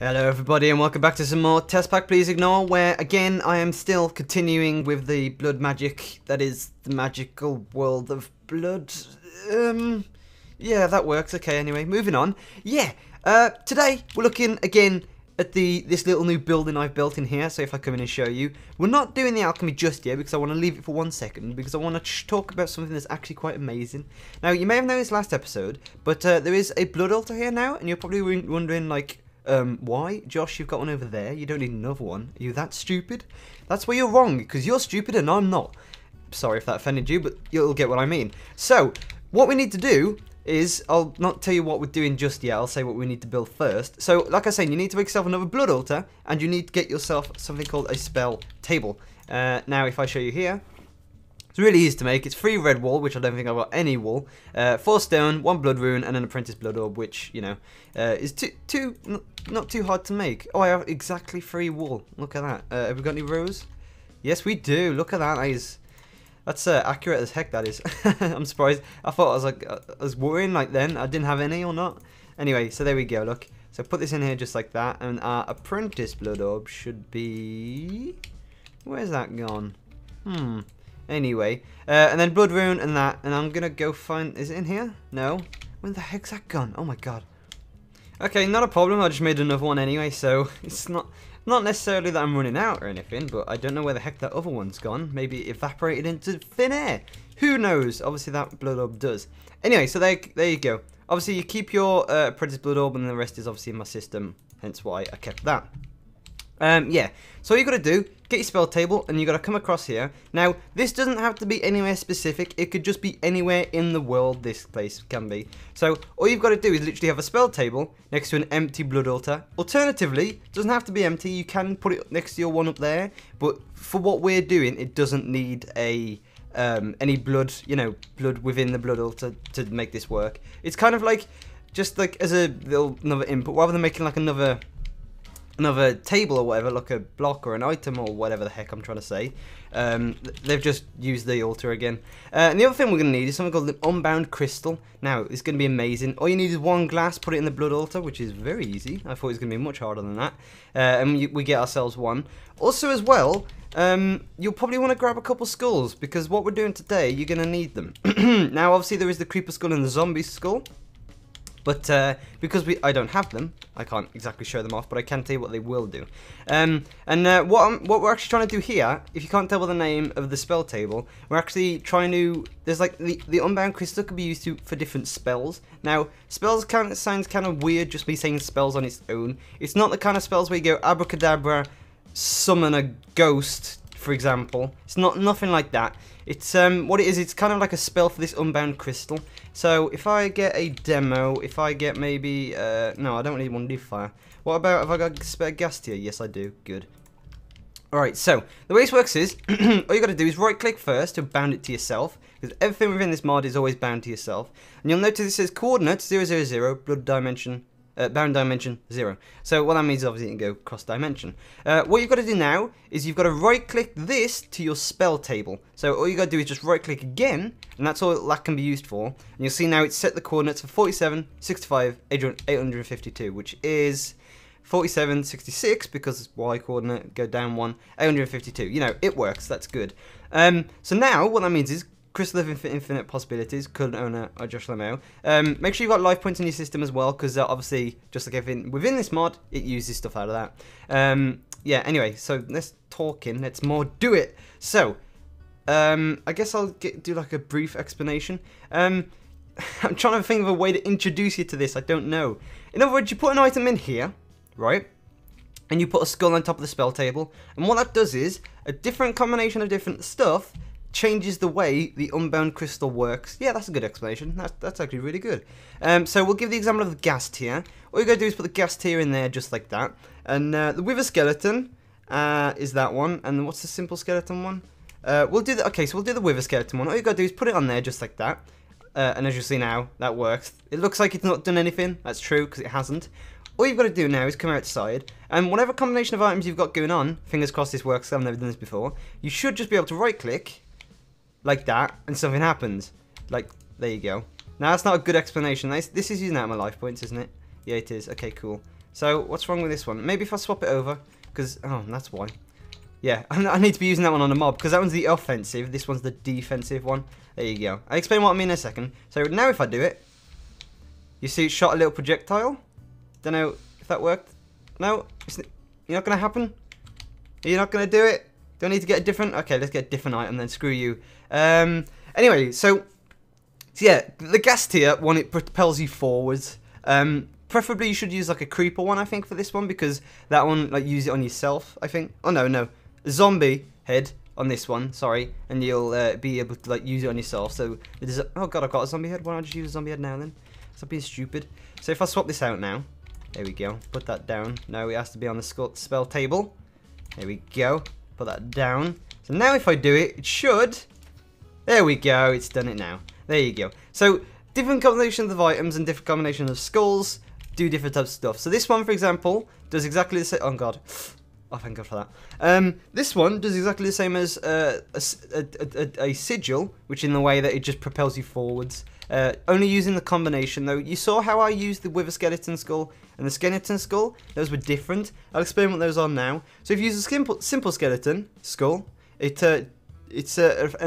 Hello everybody and welcome back to some more Test Pack Please Ignore, where again I am still continuing with the blood magic, that is the magical world of blood. Yeah, that works. Okay, anyway, moving on. Yeah, today we're looking again at this little new building I've built in here. So if I come in and show you, we're not doing the alchemy just yet because I want to leave it for 1 second because I want to talk about something that's actually quite amazing. Now, you may have noticed last episode, but there is a blood altar here now, and you're probably wondering like, why? Josh, you've got one over there. You don't need another one. Are you that stupid? That's where you're wrong, because you're stupid and I'm not. Sorry if that offended you, but you'll get what I mean. So, what we need to do is, I'll not tell you what we're doing just yet, I'll say what we need to build first. So, like I said, you need to make yourself another blood altar, and you need to get yourself something called a spell table. Now, if I show you here, it's really easy to make. It's 3 red wool, which I don't think I've got any wool, 4 stone, 1 blood rune, and an apprentice blood orb, which, you know, is not too hard to make. Oh, I have exactly 3 wool. Look at that. Have we got any rows? Yes, we do. Look at that. That's accurate as heck, that is. I'm surprised. I thought I was worrying like then. I didn't have any or not. Anyway, so there we go, look. So put this in here just like that, and our apprentice blood orb should be... Where's that gone? Anyway, and then blood rune and that, and I'm gonna go find... Is it in here? No? Where the heck's that gone? Oh my god. Okay, not a problem. I just made another one anyway, so it's not necessarily that I'm running out or anything, but I don't know where the heck that other one's gone. Maybe it evaporated into thin air. Who knows? Obviously that blood orb does. Anyway, so there you go. Obviously you keep your apprentice blood orb, and the rest is obviously in my system, hence why I kept that. Yeah, so all you got to do, get your spell table, and you got to come across here. Now, this doesn't have to be anywhere specific. It could just be anywhere in the world this place can be. So, all you've got to do is literally have a spell table next to an empty blood altar. Alternatively, it doesn't have to be empty. You can put it next to your one up there. But for what we're doing, it doesn't need any blood, you know, blood within the blood altar to make this work. It's kind of like, just like as a little another input, rather than making like another table or whatever, like a block or an item or whatever the heck I'm trying to say. They've just used the altar again. And the other thing we're going to need is something called an Unbound Crystal. Now, it's going to be amazing. All you need is 1 glass, put it in the blood altar, which is very easy. I thought it was going to be much harder than that. And we get ourselves 1. Also, as well, you'll probably want to grab a couple skulls, because what we're doing today, you're going to need them. Now, obviously, there is the creeper skull and the zombie skull. But because I don't have them, I can't exactly show them off, but I can tell you what they will do. What we're actually trying to do here, if you can't tell by the name of the spell table, we're actually trying to... There's like the Unbound Crystal could be used for different spells. Now, spells sounds kind of weird, just me saying spells on its own. It's not the kind of spells where you go abracadabra, summon a ghost, for example. It's nothing like that. It's what it is, it's kind of like a spell for this Unbound Crystal. So if I get a demo, if I get maybe no, I don't need one fire. What about, have I got spare gas here? Yes, I do. Good. Alright, so the way this works is all you gotta do is right click first to bound it to yourself, because everything within this mod is always bound to yourself. And you'll notice it says coordinates 000, blood dimension, bound dimension 0. So what that means is obviously you can go cross dimension. What you've got to do now is you've got to right click this to your spell table. So all you got to do is just right click again, and that's all that can be used for. And you'll see now it's set the coordinates for 47, 65, 852, which is 47, 66, because it's Y coordinate, go down 1, 852. You know, it works, that's good. So now what that means is Crystal of Infinite Possibilities, current owner JoshLmao. Make sure you've got life points in your system as well, because obviously, just like everything within this mod, it uses stuff out of that. Yeah, anyway, so let's more do it. So, I guess I'll do like a brief explanation. I'm trying to think of a way to introduce you to this, I don't know. In other words, you put an item in here, right? And you put a skull on top of the spell table, and what that does is, a different combination of different stuff changes the way the Unbound Crystal works. Yeah, that's a good explanation. That's actually really good. So we'll give the example of the gas tier. All you gotta do is put the gas tier in there just like that. And the Wither Skeleton is that one. And what's the simple skeleton one? We'll do the Wither Skeleton one. All you gotta do is put it on there just like that. And as you see now, that works. It looks like it's not done anything. That's true, because it hasn't. All you've got to do now is come outside, and whatever combination of items you've got going on, fingers crossed this works, I've never done this before, you should just be able to right click like that, and something happens. Like, there you go. Now, that's not a good explanation. This is using out my life points, isn't it? Yeah, it is. Okay, cool. So what's wrong with this one? Maybe if I swap it over, because, oh, that's why. Yeah, I need to be using that one on a mob, because that one's the offensive, this one's the defensive one. There you go. I'll explain what I mean in a second. So now if I do it, you see it shot a little projectile. Don't know if that worked. No, you're not going to happen? You're not going to do it? Do I need to get a different? Okay, let's get a different item then, screw you. Anyway, so yeah, the gas tier one, it propels you forwards. Preferably you should use like a creeper one, I think, for this one, because that one, like, use it on yourself, I think. Oh no, a zombie head on this one, sorry, and you'll be able to like use it on yourself. So oh god, I've got a zombie head. Why don't I just use a zombie head now then? Stop being stupid. So if I swap this out now, there we go. Put that down. No, it has to be on the spell table. There we go. Put that down. So now if I do it, it should. There we go. It's done it now. There you go. So different combinations of items and different combinations of skulls do different types of stuff. So this one, for example, does exactly the same. Oh god. Oh, thank God for that. This one does exactly the same as a sigil, which in the way that it just propels you forwards. Only using the combination, though. You saw how I used the Wither Skeleton Skull and the Skeleton Skull? Those were different. I'll explain what those are now. So if you use a simple Skeleton Skull, it's an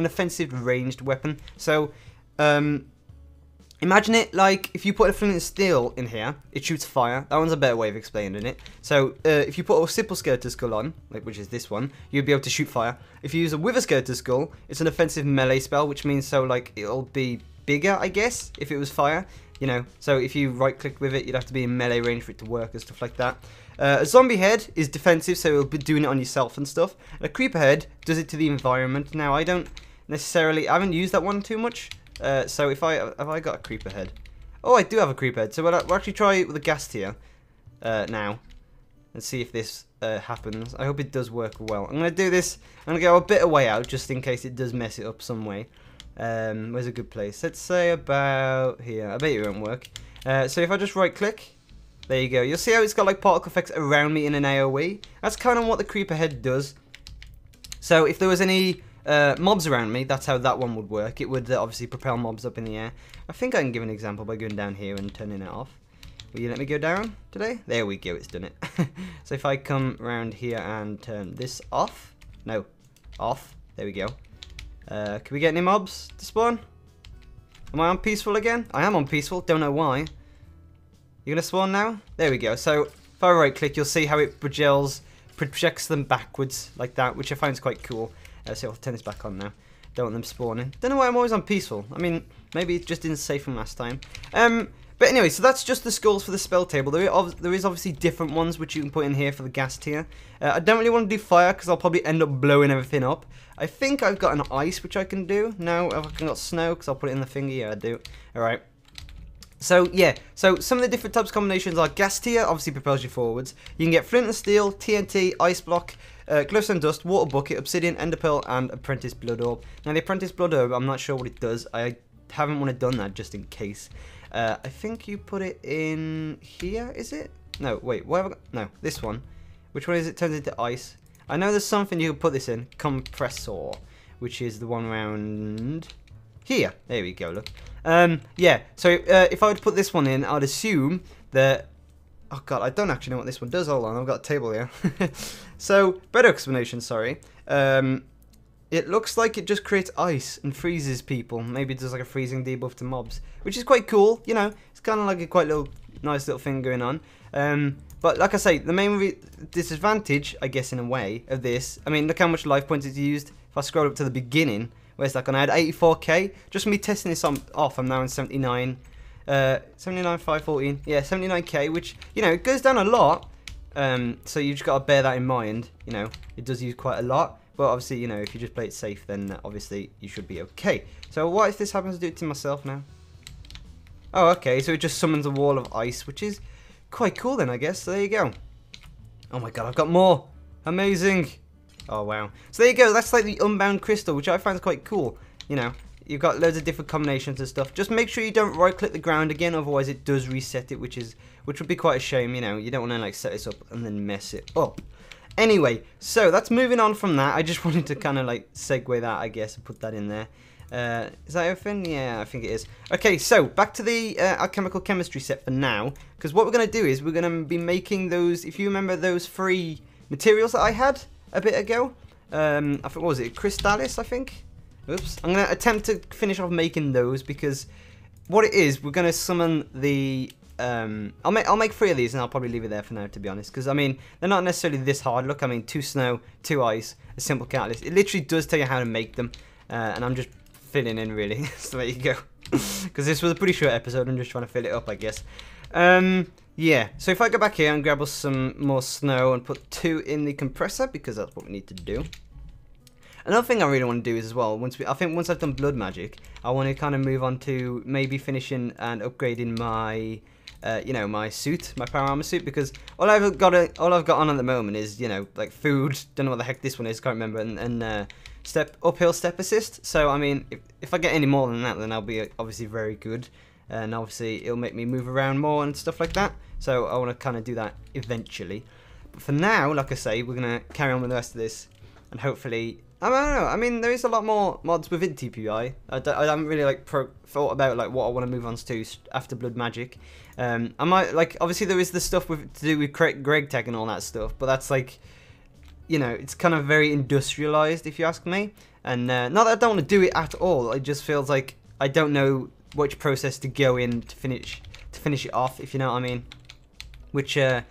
offensive ranged weapon. So, imagine it like if you put a flint and steel in here, it shoots fire. That one's a better way of explaining it. So if you put a simple skeleton skull on, like which is this one, you'll be able to shoot fire. If you use a wither skeleton skull, it's an offensive melee spell, which means so like it'll be bigger, I guess, if it was fire. You know, so if you right click with it, you'd have to be in melee range for it to work and stuff like that. A zombie head is defensive, so it'll be doing it on yourself and stuff. And a creeper head does it to the environment. Now I don't necessarily, I haven't used that one too much. So if I got a creeper head, oh, I do have a creeper head. So we'll actually try it with a gas tier now and see if this happens. I hope it does work well. I'm gonna do this. I'm gonna go a bit of way out just in case it does mess it up some way. Where's a good place? Let's say about here. I bet it won't work. So if I just right click, there you go. You'll see how it's got like particle effects around me in an AoE. That's kind of what the creeper head does. So if there was any mobs around me, that's how that one would work. It would obviously propel mobs up in the air. I think I can give an example by going down here and turning it off. Will you let me go down today? There we go, it's done it. So if I come around here and turn this off. No, off. There we go. Can we get any mobs to spawn? Am I on peaceful again? I am on peaceful, don't know why. You gonna spawn now? There we go. So if I right click, you'll see how it projects them backwards like that, which I find is quite cool. So I'll turn this back on now. Don't want them spawning. Don't know why I'm always on peaceful. I mean, maybe it just didn't save from last time. But anyway, so that's just the skulls for the spell table. There is obviously different ones which you can put in here for the gas tier. I don't really want to do fire because I'll probably end up blowing everything up. I think I've got an ice which I can do. No, I've got snow because I'll put it in the thingy. Yeah, I do. Alright. So, yeah. So, some of the different types of combinations are gas tier, obviously propels you forwards. You can get flint and steel, TNT, ice block, glowstone dust, water bucket, obsidian, ender pearl, and apprentice blood orb. Now, the apprentice blood orb, I'm not sure what it does. I haven't want to done that just in case. I think you put it in here, is it? No, wait, what have I got? No, this one. Which one is it? Turns into ice. I know there's something you can put this in. Compressor, which is the one around here. There we go, look. Yeah, so if I would put this one in, I'd assume that... Oh god, I don't actually know what this one does. Hold on, I've got a table here. So, better explanation, sorry. It looks like it just creates ice and freezes people. Maybe it does like a freezing debuff to mobs, which is quite cool, you know. It's kind of like a quite nice little thing going on. But like I say, the main disadvantage, I guess in a way, of this, I mean, look how much life points it's used. If I scroll up to the beginning, where's that gone? I had 84k. Just me testing this off, I'm now in 79. 79,514. Yeah, 79k, which, you know, it goes down a lot. So you just got to bear that in mind. You know, it does use quite a lot. But obviously, you know, if you just play it safe, then obviously you should be okay. So what if this happens to do it to myself now? Oh, okay, so it just summons a wall of ice, which is quite cool then, I guess. So there you go. Oh my god, I've got more. Amazing. Oh, wow. So there you go. That's like the Unbound Crystal, which I find quite cool. You know, you've got loads of different combinations and stuff. Just make sure you don't right-click the ground again, otherwise it does reset it, which would be quite a shame, you know. You don't want to, like, set this up and then mess it up. Anyway, so that's moving on from that. I just wanted to kind of, like, segue that, I guess, and put that in there. Is that everything? Yeah, I think it is. Okay, so back to the alchemical chemistry set for now, because what we're going to do is we're going to be making those, if you remember those 3 materials that I had a bit ago, I think, what was it, Crystallis, I think? Oops. I'm going to attempt to finish off making those, because what it is, we're going to summon the, I'll make 3 of these and I'll probably leave it there for now, to be honest, because I mean, they're not necessarily this hard. Look, I mean, 2 snow, 2 ice, a simple catalyst. It literally does tell you how to make them, and I'm just filling in, really. So there you go. Because this was a pretty short episode, I'm just trying to fill it up, I guess. Yeah, so if I go back here and grab us some more snow and put 2 in the compressor, because that's what we need to do. Another thing I really want to do is as well, I think once I've done blood magic, I want to kind of move on to maybe finishing and upgrading my, you know, my suit, my power armor suit, because all I've got on at the moment is, you know, like food. Don't know what the heck this one is, can't remember, and uphill step assist. So I mean, if I get any more than that, then I'll be obviously very good, and obviously it'll make me move around more and stuff like that. So I want to kind of do that eventually. But for now, like I say, we're gonna carry on with the rest of this, and hopefully. I don't know. I mean, there is a lot more mods within TPPI. I haven't really like thought about like what I want to move on to after Blood Magic. I might like obviously there is the stuff to do with Greg Tech and all that stuff, but that's like, you know, it's kind of very industrialized if you ask me. And not that I don't want to do it at all. It just feels like I don't know which process to go in to finish it off, if you know what I mean. Which you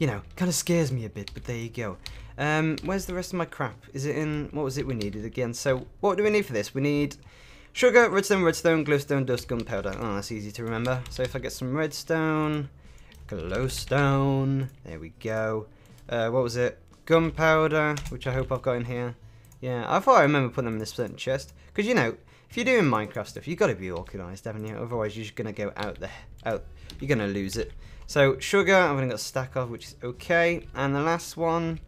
know, kind of scares me a bit. But there you go. Where's the rest of my crap? Is it in, what was it we needed again? So, what do we need for this? We need sugar, redstone, glowstone, dust, gunpowder. Oh, that's easy to remember. So if I get some redstone, glowstone, there we go. What was it? Gunpowder, which I hope I've got in here. Yeah, I thought I remember putting them in this certain chest. Because, you know, if you're doing Minecraft stuff, you've got to be organised, haven't you? Otherwise, you're just going to go out. You're going to lose it. So, sugar, I've only got a stack of, which is okay. And the last one...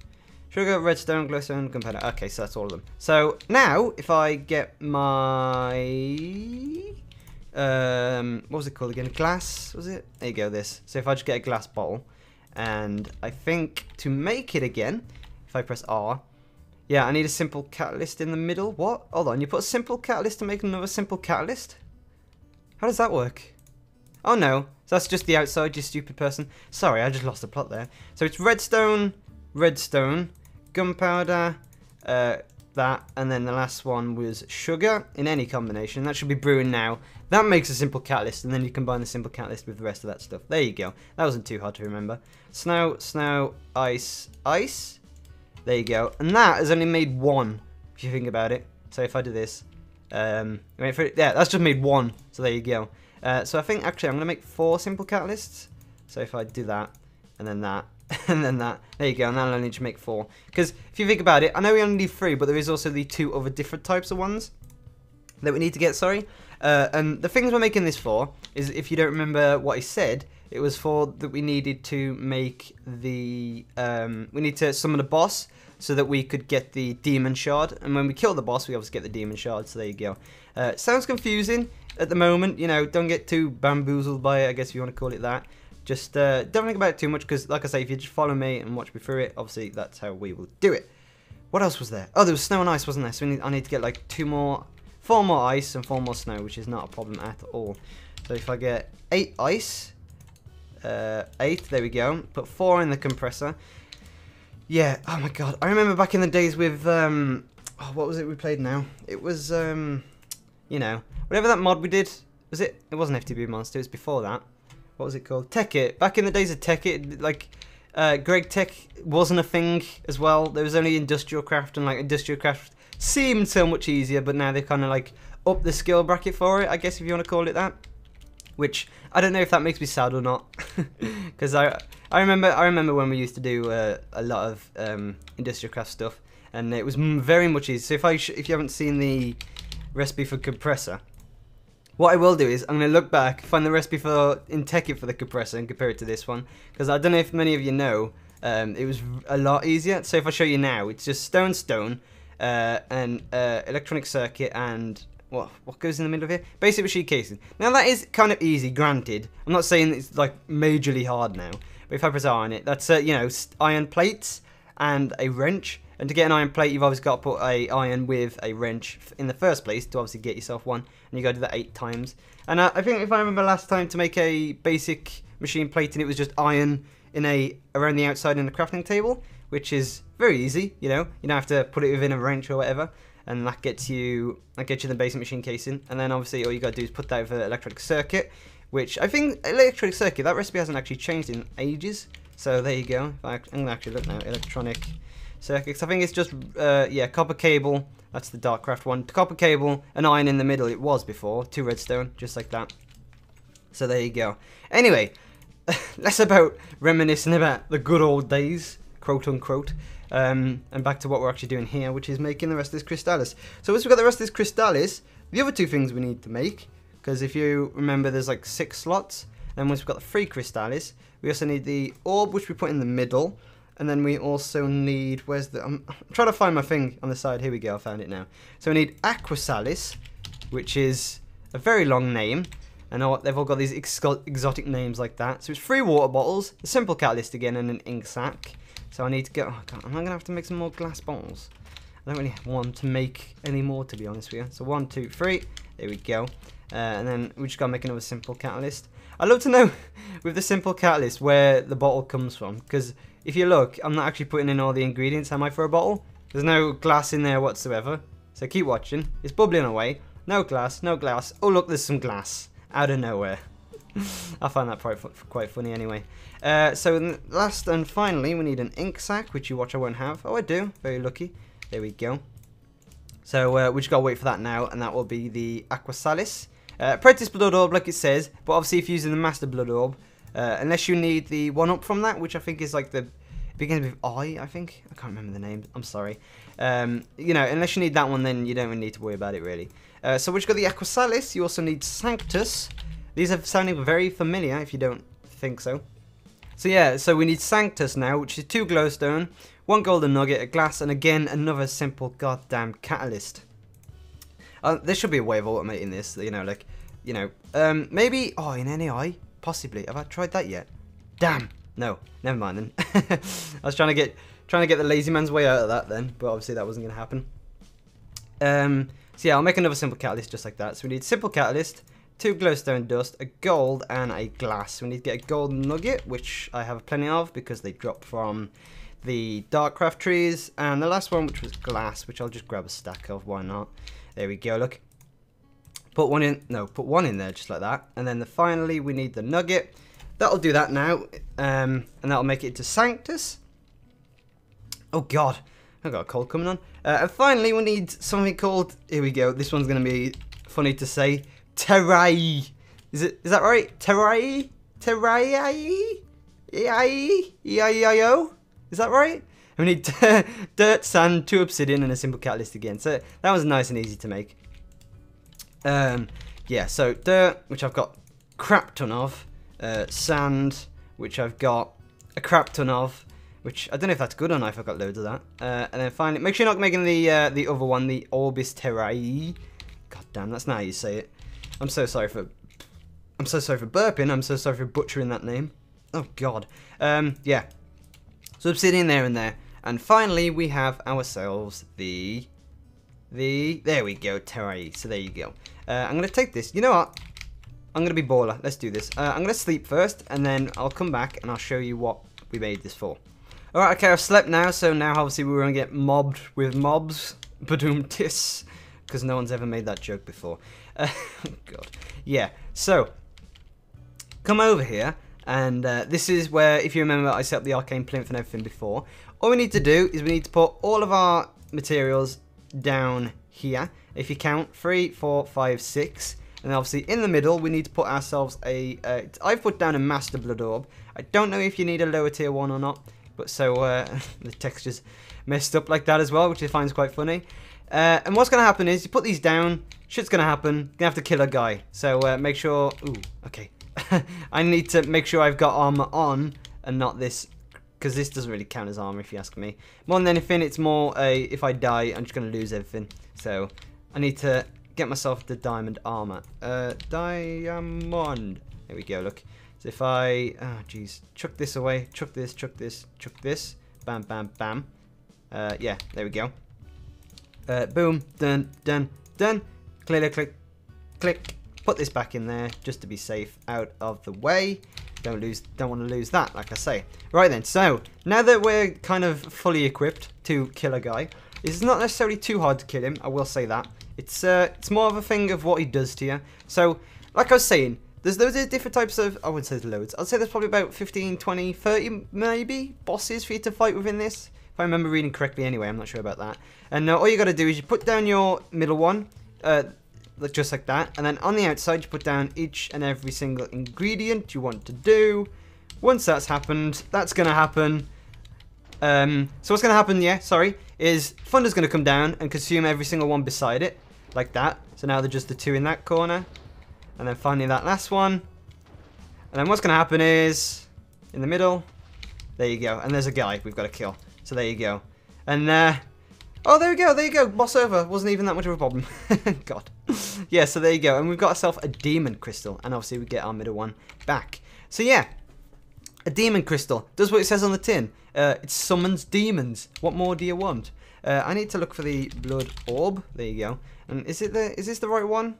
Sugar, redstone, glowstone, gunpowder. Okay, so that's all of them. So now, if I get my what was it called again? Glass, was it? There you go. This. So if I just get a glass bottle, and I think to make it again, if I press R, yeah, I need a simple catalyst in the middle. What? Hold on. You put a simple catalyst to make another simple catalyst. How does that work? Oh no, so that's just the outside. You stupid person. Sorry, I just lost the plot there. So it's redstone, gunpowder, that, and then the last one was sugar in any combination. That should be brewing now. That makes a simple catalyst, and then you combine the simple catalyst with the rest of that stuff. There you go. That wasn't too hard to remember. Snow, snow, ice, ice. There you go. And that has only made 1, if you think about it. So if I do this, yeah, that's just made 1. So there you go. So I think actually I'm gonna make 4 simple catalysts. So if I do that, and then that. And then that, there you go, and that'll only just make 4. Because if you think about it, I know we only need 3, but there is also the 2 other different types of ones that we need to get, sorry. And the things we're making this for is, if you don't remember what I said, it was for that we needed to make the, we need to summon a boss so that we could get the demon shard. And when we kill the boss, we obviously get the demon shard, so there you go. Sounds confusing at the moment, you know, don't get too bamboozled by it, I guess if you want to call it that. Just don't think about it too much, because like I say, if you just follow me and watch me through it, obviously that's how we will do it. What else was there? Oh, there was snow and ice, wasn't there? So I need to get like 4 more ice and 4 more snow, which is not a problem at all. So if I get 8 ice, 8, there we go. Put 4 in the compressor. Yeah, oh my god. I remember back in the days with, oh, what was it we played now? It was, you know, whatever that mod we did. Was it? It wasn't FTB Monster, it was before that. What was it called? Tech-It. Back in the days of Tech-It, like, Greg Tech wasn't a thing as well. There was only Industrial Craft, and like Industrial Craft seemed so much easier, but now they've kind of like upped the skill bracket for it, I guess, if you want to call it that. Which I don't know if that makes me sad or not, because I remember when we used to do a lot of Industrial Craft stuff, and it was very much easier. So if you haven't seen the recipe for compressor. What I will do is, I'm going to look back, find the recipe in Tech-It for the compressor and compare it to this one. Because I don't know if many of you know, it was a lot easier. So if I show you now, it's just stone, and electronic circuit, and what goes in the middle of here? Basic machine casing. Now that is kind of easy, granted. I'm not saying it's like majorly hard now. But if I press R on it, that's, you know, iron plates and a wrench. And to get an iron plate, you've obviously got to put a iron with a wrench in the first place to obviously get yourself one. And you got to do that 8 times. And I think if I remember last time, to make a basic machine plate, and it was just iron around the outside in a crafting table, which is very easy, you know. You don't have to put it within a wrench or whatever. And that gets you the basic machine casing. And then obviously all you got to do is put that with an electric circuit, which I think electric circuit, that recipe hasn't actually changed in ages. So there you go. I'm going to actually look now, electronic circuits. I think it's just, yeah, copper cable. That's the Darkcraft one. Copper cable, an iron in the middle. It was before. 2 redstone, just like that. So there you go. Anyway, less about reminiscing about the good old days, quote unquote. And back to what we're actually doing here, which is making the rest of this crystallis. So once we've got the rest of this crystallis, the other 2 things we need to make, because if you remember, there's like 6 slots. And once we've got the 3 crystallis, we also need the orb, which we put in the middle. And then we also need, where's the, I'm trying to find my thing on the side. Here we go, I found it now. So we need aquasalis, which is a very long name. And they've all got these exotic names like that. So it's 3 water bottles, a simple catalyst again, and an ink sac. So I need to get, oh God, am I going to have to make some more glass bottles? I don't really want to make any more, to be honest with you. So 1, 2, 3, there we go. And then we just got to make another simple catalyst. I'd love to know, with the simple catalyst, where the bottle comes from. Because if you look, I'm not actually putting in all the ingredients, am I, for a bottle? There's no glass in there whatsoever. So keep watching. It's bubbling away. No glass, no glass. Oh look, there's some glass. Out of nowhere. I find that quite funny anyway. So last and finally, we need an ink sac, which you watch I won't have. Oh, I do. Very lucky. There we go. So we just got to wait for that now, and that will be the aquasalis. Apprentice blood orb, like it says, but obviously if you're using the master blood orb, unless you need the one up from that, which I think is like the, begins with I think. I can't remember the name. I'm sorry. You know, unless you need that one, then you don't really need to worry about it, really. So we've got the aquasalis. You also need sanctus. These are sounding very familiar, if you don't think so. So yeah, so we need sanctus now, which is 2 glowstone, 1 golden nugget, a glass, and again, another simple goddamn catalyst. There should be a way of automating this, you know, like, you know, maybe, oh, in NAI, possibly. Have I tried that yet? Damn. No, never mind then. I was trying to get the lazy man's way out of that then, but obviously that wasn't going to happen. So yeah, I'll make another simple catalyst just like that. So we need simple catalyst, 2 glowstone dust, a gold, and a glass. We need to get a golden nugget, which I have plenty of because they drop from the Darkcraft trees, and the last one, which was glass, which I'll just grab a stack of. Why not? There we go. Look, put one in. No, put one in there just like that, and then finally we need the nugget. That'll do that now, and that'll make it to Sanctus. Oh God, I got a cold coming on. And finally, we need something called. Here we go. This one's gonna be funny to say. Terrai. Is that right? Terrai? Terrai? E-I-E-I-O? Is that right? We need dirt, sand, 2 obsidian, and a simple catalyst again. So that was nice and easy to make. Yeah, so dirt, which I've got a crap ton of. Sand, which I've got a crap ton of. Which, I don't know if that's good or not, if I've got loads of that. And then finally, make sure you're not making the other one, the Orbis Terrai. God damn, that's not how you say it. I'm so sorry for burping. I'm so sorry for butchering that name. Oh God. Yeah. So obsidian there and there. And finally, we have ourselves there we go, Terrai. So there you go. I'm going to take this. You know what? I'm going to be baller. Let's do this. I'm going to sleep first, and then I'll come back and I'll show you what we made this for. Alright, okay, I've slept now, so now obviously we're going to get mobbed with mobs. Badoom-tis. Because no one's ever made that joke before. God. Yeah, so, come over here, and this is where, if you remember, I set up the arcane plinth and everything before. All we need to do is we need to put all of our materials down here. If you count, 3, 4, 5, 6. And obviously in the middle, we need to put ourselves a... I've put down a master blood orb. I don't know if you need a lower tier one or not. But so, the texture's messed up like that as well, which I find is quite funny. And what's going to happen is, you put these down, shit's going to happen, you're going to have to kill a guy. So make sure... Ooh, okay. I need to make sure I've got armor on, and not this, because this doesn't really count as armor if you ask me. More than anything, it's more if I die, I'm just going to lose everything. So I need to get myself the diamond armor. Diamond. There we go, look. So if I... Oh, jeez. Chuck this away. Chuck this, chuck this, chuck this. Bam, bam, bam. Yeah, there we go. Boom, done, done, done. Click, click, click. Put this back in there just to be safe out of the way. Don't want to lose that, like I say. Right then, so now that we're kind of fully equipped to kill a guy, it's not necessarily too hard to kill him, I will say that. It's more of a thing of what he does to you. So, like I was saying, there's loads of different types of, I wouldn't say there's loads, I'd say there's probably about 15, 20, 30 maybe bosses for you to fight within this. If I remember reading correctly anyway, I'm not sure about that. And all you got to do is you put down your middle one, just like that, and then on the outside you put down each and every single ingredient you want to do. Once that's happened, that's going to happen. So what's going to happen, is Thunder's going to come down and consume every single one beside it, like that. So now they're just the two in that corner. And then finally that last one. And then what's going to happen is, in the middle, there you go. And there's a guy we've got to kill. So there you go. And, oh, there you go, boss over. Wasn't even that much of a problem. God. Yeah, so there you go. And we've got ourselves a demon crystal. And obviously we get our middle one back. So yeah, a demon crystal. Does what it says on the tin. It summons demons. What more do you want? I need to look for the blood orb. There you go. And is this the right one?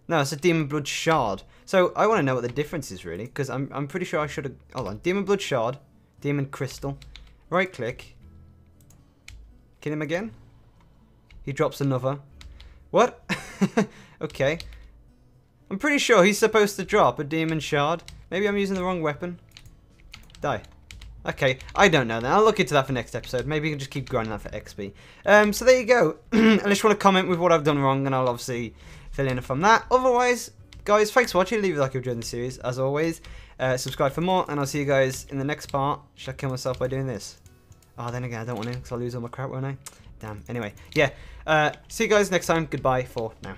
No, it's a demon blood shard. So I want to know what the difference is really, because I'm pretty sure I should have. Hold on, demon blood shard, demon crystal. Right click. Kill him again. He drops another. What? Okay. I'm pretty sure he's supposed to drop a demon shard. Maybe I'm using the wrong weapon. Die. Okay, I don't know then. I'll look into that for next episode. Maybe you can just keep grinding that for XP. So there you go. I just want to comment with what I've done wrong, and I'll obviously fill in from that. Otherwise, guys, thanks for watching. Leave a like if you enjoyed the series, as always. Subscribe for more, and I'll see you guys in the next part. Should I kill myself by doing this? Oh, then again, I don't want to, because I'll lose all my crap, won't I? Damn. Anyway, yeah. See you guys next time. Goodbye for now.